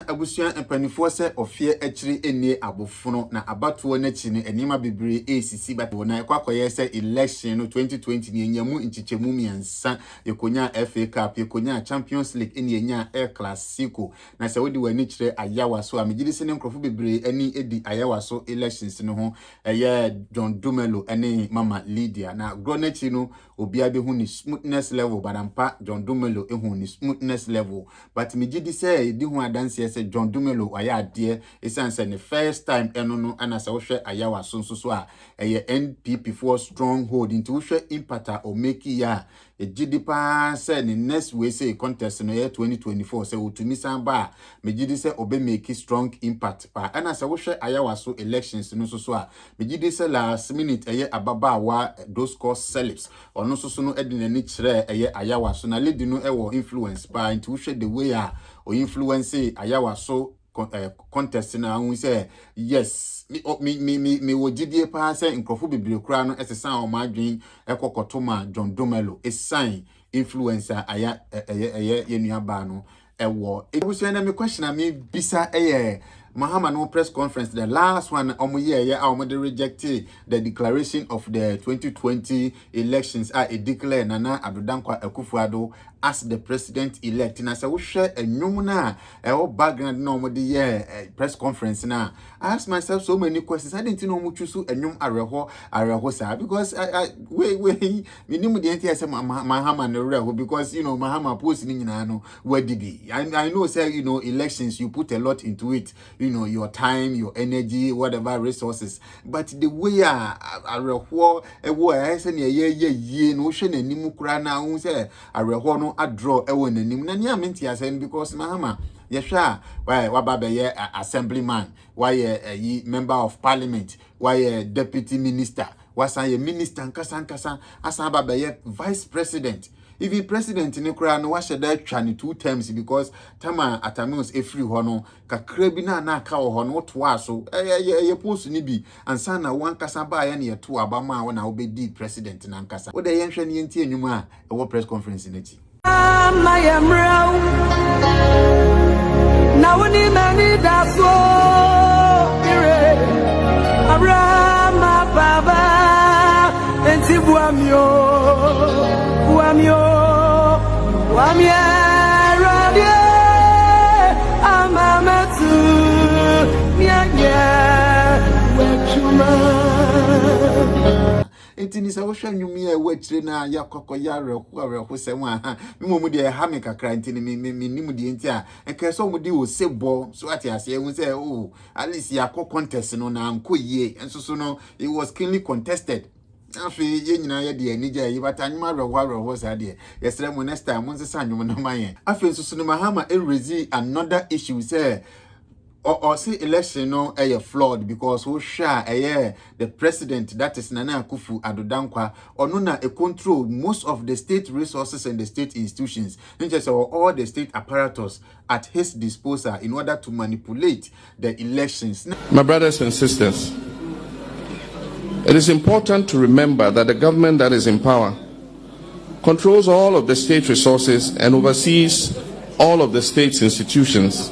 Abusuan empanifo se ofie akiri enie abofono na abatuo na chi ne enima bebre esisi bato na ekwakoye se election no 2020 ne enyamu nchichemu miensa yekonya FA Cup yekonya Champions League enie enya El Clasico na se wodi wani kire ayawa so amegidi se ne nkrofo bebre ani edi ayawa so elections no ho eye John Dumelo ene Mama Lydia na gronechi no obia be hu ni smoothness level badampa John Dumelo ehu ni smoothness level but megidi se edi hu adanse se John Dumelo aya de esanse ne first time eno no anasa wo hwe ayawa so a eye NPP for stronghold into hwe impacta o make ya ejidi pa se ne next we say contest no year 2024 se otumi san ba megidi se obe make strong impact pa anasa wo hwe ayawa so elections no so a megidi se last minute eye ababa wa those cause celebs ono so no edina ni kire eye ayawa so na lady no ewo influence pa into hwe the way a o influence ayawa so contest na hu say yes me wogidie pa say nkrofo bibire kura no esesa o madwen ekokotoma John Dumelo esign influencer aya yenua ba no ewo ebuso na me question me bisa Mahama no press conference the last one omo rejected the declaration of the 2020 elections a declare Nana Addo Akuffo as the president elect na say wo hwe enwum na background na omo de press conference na I ask myself so many questions. I didn't know omo chusu enwum areho sa because we minimum the entire say Mahama no reho because you know Mahama post ni nyina no wadibi I know say you know elections you put a lot into it, you know, your time, your energy, whatever resources, but the way areho I say ye no hwe nanim kura na hu say areho no adraw ewo nanim na nia menti asen because Mahama yesha why wababe assemblyman why member of parliament why deputy minister wasan ye minister nkasa asan babe vice president even president ni kura no wahye da twa ni 2 terms because tama atamios efri ho no kakra bi na aka ho no to aso ye post ni bi ansa na wankasa ba ya na ye to abama na obedi president na nkasa wo de ye nhwe ni enti enwum a wo press conference na ti na woni mani da so ire arama baba enti buamio radio amamatu Enti sa wo hwa nwumi a wachire na yakokọ ya reho sem a memo de ha me kakra enti me nim de enti a enka so mo de o sebo so ati ase ehun say oh at least yakọ contest no na anko yie enso so no it was keenly contested. Afi ye nyina ye de anija yi bata nwuma reho sa de yesere mo next time mo nsesa nwum no maye afi enso so no Mahama raise another issue say or say election no flawed because who share the president that is Nana Akuffo Addo or na control most of the state resources and the state institutions, just all the state apparatus at his disposal in order to manipulate the elections. My brothers and sisters, it is important to remember that the government that is in power controls all of the state resources and oversees all of the state's institutions.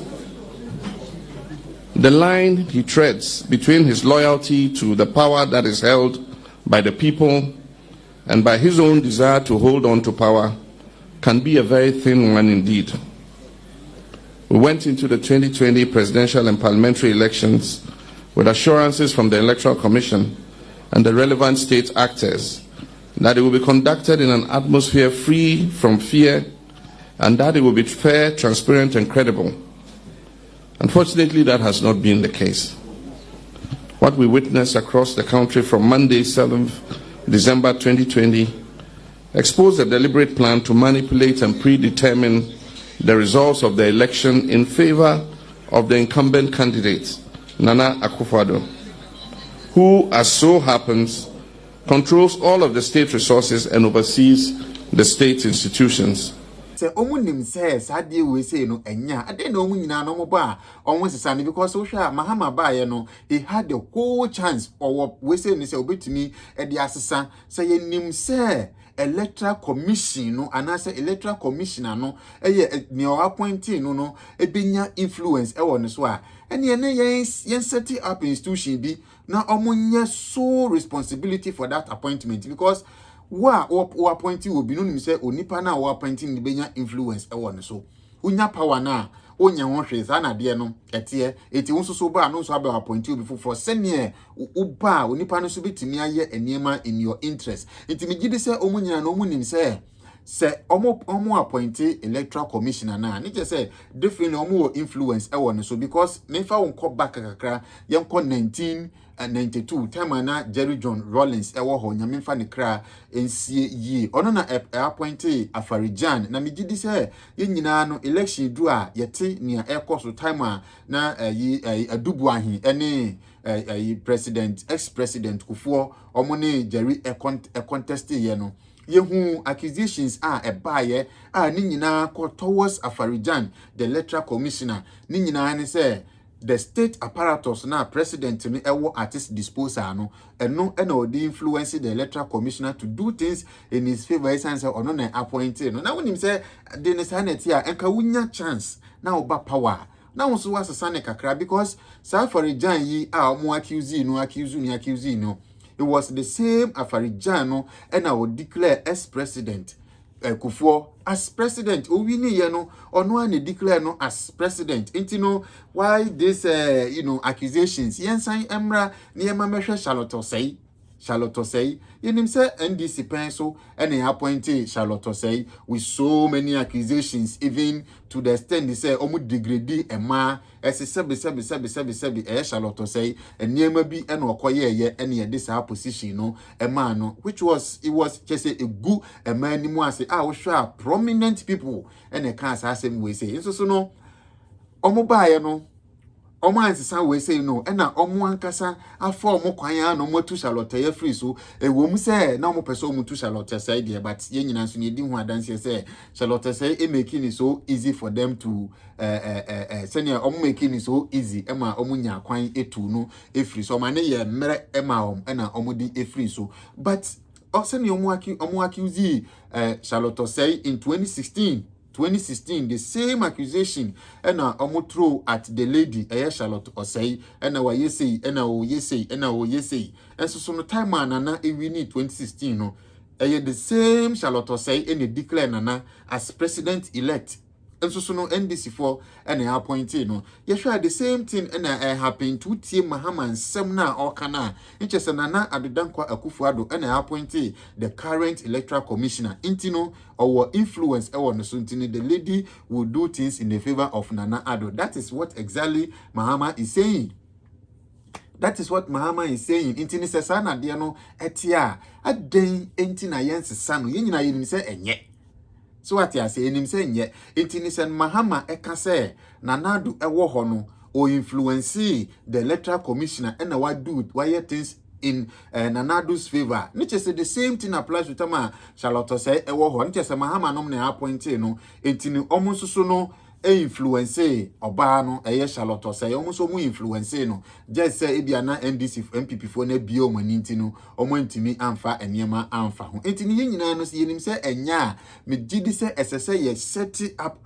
The line he treads between his loyalty to the power that is held by the people and by his own desire to hold on to power can be a very thin one indeed. We went into the 2020 presidential and parliamentary elections with assurances from the Electoral Commission and the relevant state actors that it will be conducted in an atmosphere free from fear and that it will be fair, transparent, and credible. Unfortunately, that has not been the case. What we witnessed across the country from Monday, 7th December 2020, exposed a deliberate plan to manipulate and predetermine the results of the election in favor of the incumbent candidate, Nana Akuffo, who, as so happens, controls all of the state resources and oversees the state institutions. se omunim se sadie we say no enya ade na omu nyina no mo ba onwo sesane because so hwa Mahama ba ye no he had the whole chance or we say ni se obetumi e de asesa se ye nim se electoral commission no anase electoral commissioner no eye ne o appointing no ebenya influence e won so a ene yen set up institution bi na omunye so responsibility for that appointment because o appointing will be no nim say onipa na o appointing ni benya influence e won so unya power na onya ho hwe za na de no ete eti wo so ba no so aba appointing obi for senior uba onipa no so betimi aye eniema in your interest enti me gidi say omunyina no omunim say omo appointed electoral commissioner na ni je say different omo influence e won so because me fa won ko back kakra yen ko 1992 time na Jerry John Rawlings e wo ho nyame fa ne kra ensie yi ono na appointed Afarijan na me gidi say yen nyina no election du a yete nia e so time na adubu ahin ene president ex-president Akuffo omo ne Jerry contest ye no yehu accusations ebaye ni nyina ko towards Afarijan the electoral commissioner ni nyina ne say the state apparatus na president ni ewo at his disposal no eno na odi influence the electoral commissioner to do things in his favor essence ono na appointed no na wonim say the sanity enka wunya chance na oba power na won so asesa ne kakra because Afarijan yi omo accuse no it was the same Afarijan no and I would declare as president Akuffo as president owini ye no ono an declare no as president intino why this accusations yensan emra niema mehwe Charlotte say yenim say NDC pen so and he appointed Charlotte say with so many accusations even to the extent they say omu degrade ema sebi Charlotte say and niema bi and okoye ye and ye this position no ema no which was just a good ema ni mu ase we sure prominent people and e can say we say so no omu bae no omo ansesa we say no na omo ankasa afọ omo kwan ya no mo tu Charlotte ye free so ewom say na omo pese omo tu Charlotte say there but ye nyina so ne di hu adanse say Charlotte say e making it so easy for them to senior omo making it so easy ema omo nya kwan etu no e free so ma ne ye mere ema na omo di e free so but senior omo accuse Charlotte say in 2016 the same accusation and omo throw at the lady Charlotte Osei and wa yesei and o yesei and so no time na e win 2016 no the same Charlotte Osei and they declare nana as president elect and so no NDC4 and appointee no yeshua the same thing and happen to tie Mahama and semna or kana interest nana adodankwa Akuffo and appointee the current electoral commissioner intino or influence no so intino the lady will do things in the favor of Nana Addo. That is what exactly Mahama is saying. That is what Mahama is saying. Intini se sana dia no etia aden entina yense sano yenyina yenim se enye. So what I say enim se enye intini se Mahama eka se Nana Addo ewo ho no o influence the electoral commissioner and what do why things in Nana Addo's favor. Niche say the same thing applies to Tama Charlotte say ewo ho. Niche say Mahama nom na appointee no intini omo so no influence oba no Charlotte say omo so mu influence no just say e bia na NDC MPP fo na bio mani ntino omo ntimi amfa eniema amfa ho entini ye nyina no yenim say enya me gidi say esese ye set up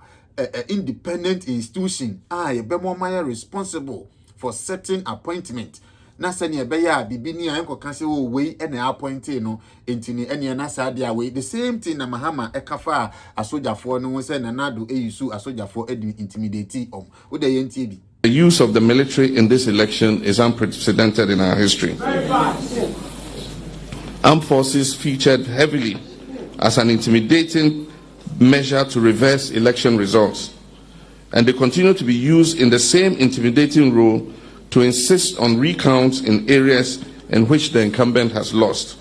independent institution ye be mo responsible for certain appointment na sene be ya bibini a enko kan se wo we na appointee no entini ene na sadia we the same thing na Mahama ekafa asojafo no say Nana Addo eyisu asojafo edi intimidate wo de yentie bi. The use of the military in this election is unprecedented in our history. Armed forces featured heavily as an intimidating measure to reverse election results, and they continue to be used in the same intimidating role to insist on recounts in areas in which the incumbent has lost,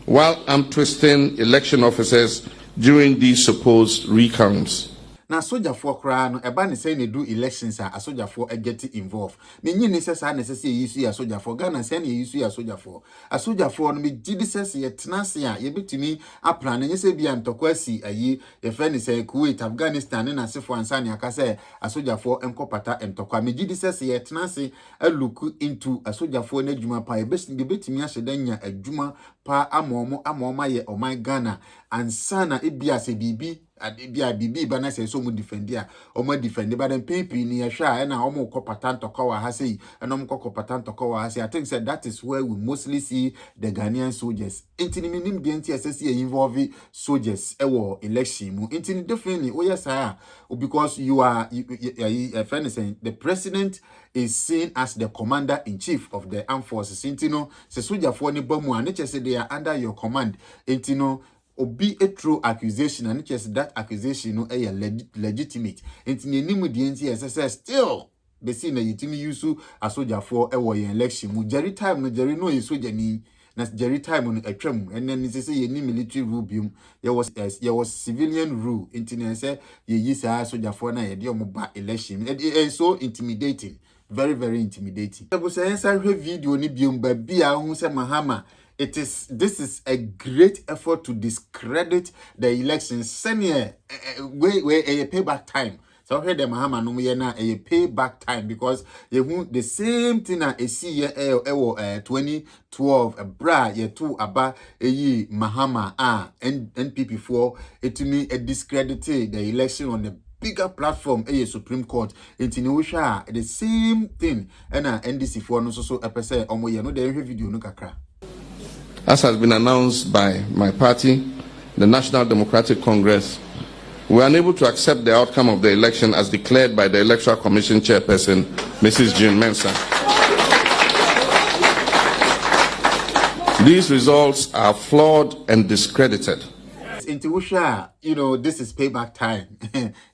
while arm twisting election officers during these supposed recounts. na soldier for kra no eba ne say ne do elections a soldier for get involved me nyi ne say sa ne say yisu ya soldier for Ghana say ne yisu ya soldier for no me gidi say ye tenase a ye betimi aplan ne say bia ntokwasi ayi ye friend ne say Kuwait Afghanistan na sefo ansa ne aka say soldier for enkopata entokwa me gidi say ye tenase a look into soldier for na adwuma pa ye betimi ahyedanya adwuma pa amoma ye oman Ghana ansana ebia se bibi adebia bibi bana se so mu defendia o mu defend ba den pepi ni ya hwa na o mu kopata ntokwa wa ha sei na mu kopata ntokwa wa ha sei. I think said that is where we mostly see the Ghanaian soldiers intini minim de nti asesi involve soldiers ewo election mu intini definitely oh yes because you are friend saying the president is seen as the commander-in-chief of the armed forces. Intino, se soldier for ni bomu and say they are under your command. Intino, obi a true accusation and just that accusation no a legitimate. Intini nimu di NTSS still the scene na yitimi yusu a soldier for a war election. Mu jerry time no jerry no is soldier ni na jerry time on a tram and then say ye ni military rule bium. There was civilian rule. Intini say ye yisa soldier for na ye dio ba election. And so intimidating. Very, very intimidating. Video ni biumba bia hu se Mahama. This is a great effort to discredit the elections. Senior where a payback time. So here the Mahama no me na a payback time because you the same thing a see year 2012 a bra ye two aba ye Mahama NPP for it to me a discredited the election on the bigger platform Supreme Court intinosha the same thing and NDC for no so epese omo ye no the video no kakra. As has been announced by my party, the National Democratic Congress, we are unable to accept the outcome of the election as declared by the Electoral Commission Chairperson, Mrs. June Mensah. These results are flawed and discredited. Into Usha, this is payback time.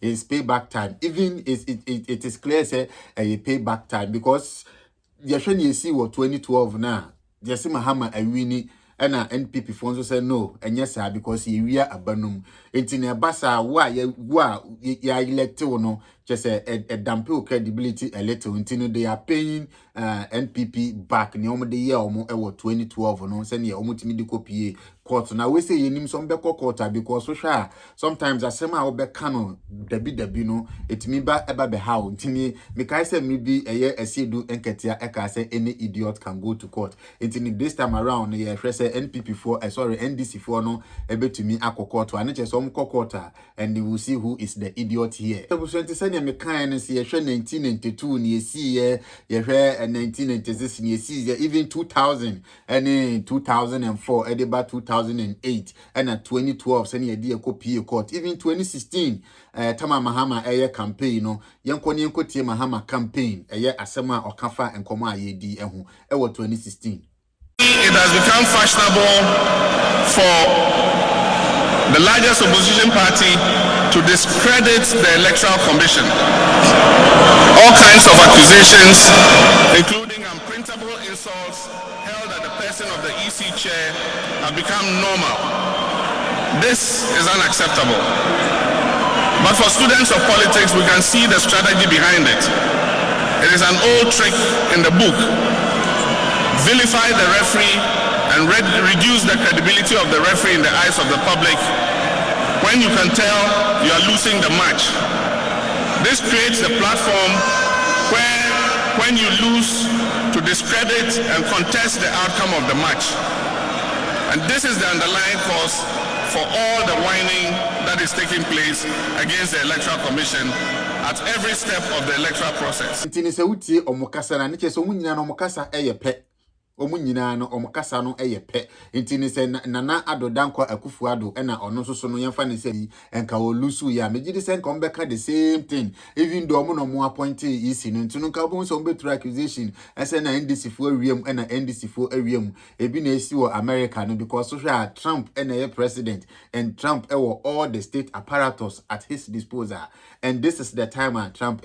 It's payback time. Even it is clear say a payback time because you see what 2012 now. Just Mahama a winnie and NPP funds say no, and yes, sir, because we are abanum. It's in a basa why ya elected or no, just a damp credibility a little until they are paying NPP back in the year or more 2012 or no, send your almost medical PA court. Now we say you need some better quarter because so sure sometimes I say my obe canon debi no it me ba eba be how intini me kai say maybe a year do enketia eka say any idiot can go to court. Intini this time around yeah say NPP for sorry NDC for no ebe to me akoko and just some quarter and you will see who is the idiot here. So 20 say me kan see 1992 ni see ye 1996 ni see even 2000 and 2004 edeba 2008 and 2012 send ye die copy court even 2016 Tama Mahama campaign no yenko tie Mahama campaign asema okafa enkomo ayedi ehu 2016. It has become fashionable for the largest opposition party to discredit the Electoral Commission. All kinds of accusations, including unprintable insults held at the person of the EC chair, have become normal. This is unacceptable. But for students of politics, we can see the strategy behind it. It is an old trick in the book. Vilify the referee and reduce the credibility of the referee in the eyes of the public when you can tell you are losing the match. This creates a platform where when you lose, to discredit and contest the outcome of the match. And this is the underlying cause for all the whining that is taking place against the Electoral Commission at every step of the electoral process. Omunyina no omukasa no eyepe intini se nana Addo dankwa Akuffo Addo ena ono so no yemfa ne se enka olusu ya megidi se nka ombeka the same thing even though omo no mo appoint isi no ntunu nka bo so ombetu accusation ese na NDC fo awiem ena NDC fo awiem ebi na esi wo America no because social Trump ena ye president and Trump all the state apparatus at his disposal and this is the time Trump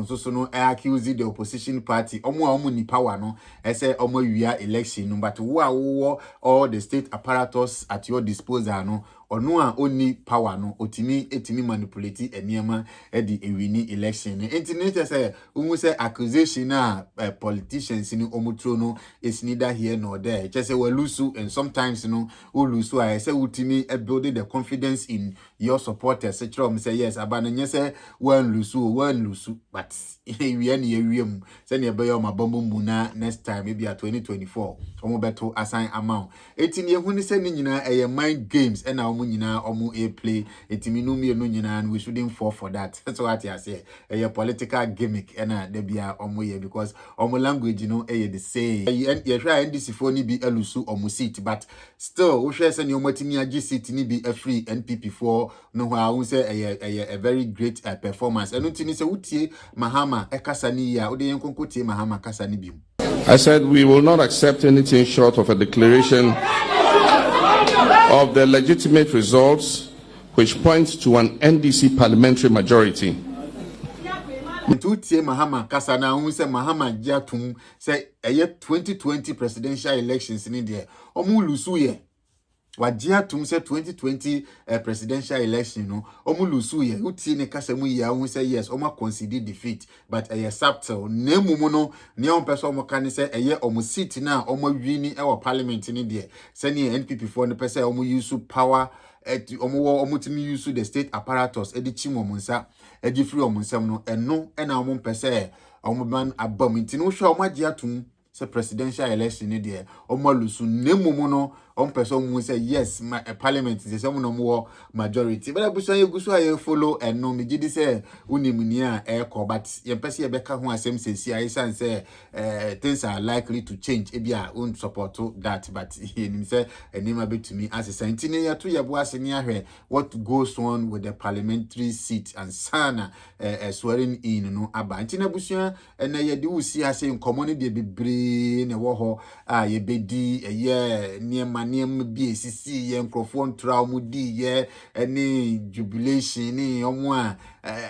so no accuse the opposition party omo ni power no ese omo wia election no but wo all the state apparatus at your disposal no ono a oni power no etimi manipulate enema di ewini election enti ne say unwu say accusation na politicians ni omutro no is neither here nor there just say we lose and sometimes we lose I say ultimi building the confidence in your supporters say yes abana nye say we lose but we any say ne be your mabombo muna next time maybe at 2024 omo beto assign amount etini ye huni say ni nyina mind games and na omo nyina omo play etimi no me no nyina and we shouldn't fall for that that's what I say a political gimmick and na bia omo ye because omo language the same ye try NDC for ni bi elusu omo seat but still we share say ni omo timi agi seat ni bi a free NPP for no ha we say a very great performance and ntini say utie Mahama ekasa ni ya ode yenkonko tie Mahama kasa ni bi. I said we will not accept anything short of a declaration of the legitimate results which points to an NDC parliamentary majority. Ntutie Mahama kasa na hu say Mahama giatum say 2020 presidential elections ni there omu lusu ye wagiatum say 2020 presidential election omu lusu ye utie ne kasa mu ya hu say yes omu concede defeat but subtle nemu no ne on person omu kan say omu seat na omu wini e parliament ni there say ne NPP for ne person omu use power omu timi use the state apparatus edi chimo munsa edi free omunsam no eno na omu pese omu ban abam nti no hwa omu agiatum say presidential election ni there omu lusu nemu no on person will say yes my parliament is some no majority but abusan yegusu aye follow and no me gidi say unimunia but ye person ye beka ho asem sesi aye san say things are likely to change ebia un support that but him say enema betumi as sentine ya to yebo aseni ahwe what goes on with the parliamentary seat and sana swearing in no aba ntina busuan na ye de usi ase nkomo ne de bebre ne wo ho ye bedi ye niema bi esisi ye nkrofo ntra omudi ye any jubilation ni omo a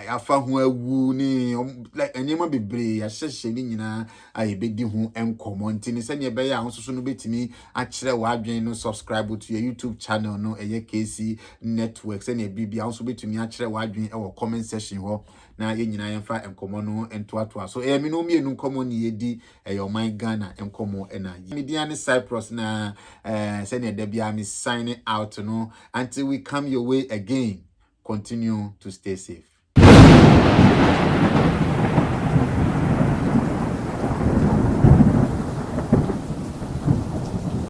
afa ho awu ni like enema bebre ya hyehye ni nyina ayebedi ho enkomo ntini se ne be ya ahososo no betimi a kire wa adwen no subscribe to your YouTube channel no KC network se ne bibia ahoso betimi a kire wa adwen e wo comment section ho na ye nyina yemfa enkomo no entoatoa so me no mienu enkomo ni yedi your my Ghana enkomo na media ne Cyprus na send Debia me signing out until we come your way again. Continue to stay safe.